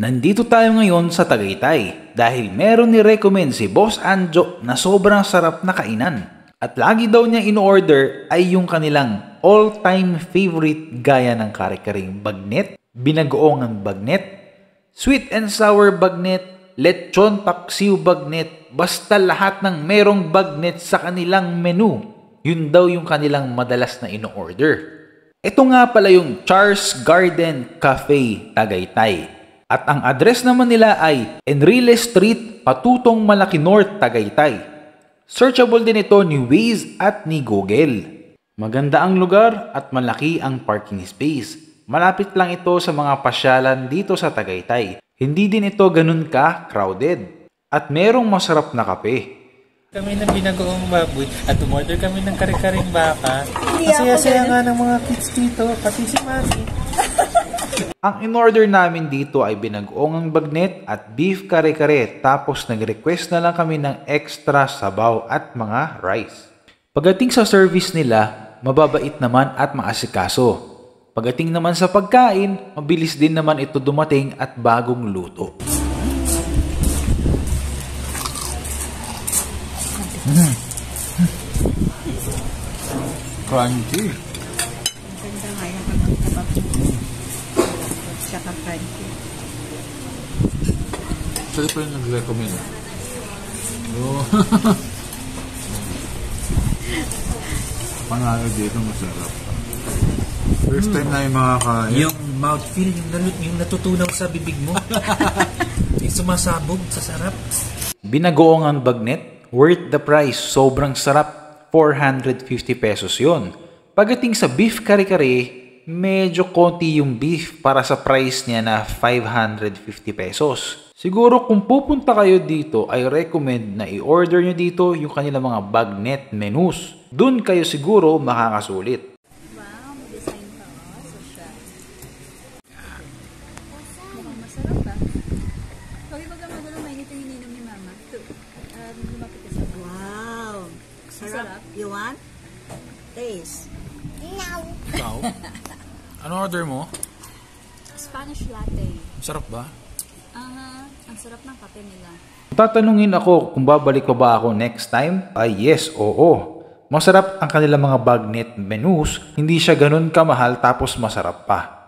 Nandito tayo ngayon sa Tagaytay dahil meron ni-recommend si Boss Anjo na sobrang sarap na kainan. At lagi daw niya in-order ay yung kanilang all-time favorite gaya ng kare-karing bagnet, binagoongang bagnet, sweet and sour bagnet, lechon paksiw bagnet, basta lahat ng merong bagnet sa kanilang menu. Yun daw yung kanilang madalas na in-order. Ito nga pala yung Char's Garden Cafe, Tagaytay. At ang address naman nila ay Enriles Street, Patutong Malaki North, Tagaytay. Searchable din ito ni Waze at ni Google. Maganda ang lugar at malaki ang parking space. Malapit lang ito sa mga pasyalan dito sa Tagaytay. Hindi din ito ganun ka-crowded. At merong masarap na kape. Kami ng binagoong baboy at umorder kami ng kare-karing baka. Masaya-saya nga ng mga kids dito, pati si Masi. Ang in-order namin dito ay binagoongang bagnet at beef kare-kare, tapos nag-request na lang kami ng extra sabaw at mga rice. Pagdating sa service nila, mababait naman at maasikaso. Pagdating naman sa pagkain, mabilis din naman ito dumating at bagong luto. Crunchy. Ganda nga yung pagkatabak mo. Tsaka crunchy. Sali pa yung nag-recommend. Oh. Panalo dito masarap. First time na yung makakain. Yung mouthfeel, yung natutunaw sa bibig mo. Yung sumasabog sa sarap. Binagoongang bagnet, worth the price, sobrang sarap. 450 pesos yun. Pagdating sa beef kare-kare, medyo konti yung beef para sa price niya na 550 pesos. Siguro kung pupunta kayo dito, ay recommend na i-order nyo dito yung kanilang mga bagnet menus. Doon kayo siguro makakasulit. Wow, design pa ako. Social. Mukhang masarap ba? Huwag yung magamagulo, mainit yung hininom ni Mama. Ito, lumapit ka siya. Wow. Sarap. You want? Taste. Ikaw? Ano order mo? Spanish latte. Sarap ba? Ang sarap ng kape nila. Tatanungin ako kung babalik pa ba ako next time? Ay yes, oo. Masarap ang kanilang mga bagnet menus, hindi siya ganun kamahal tapos masarap pa.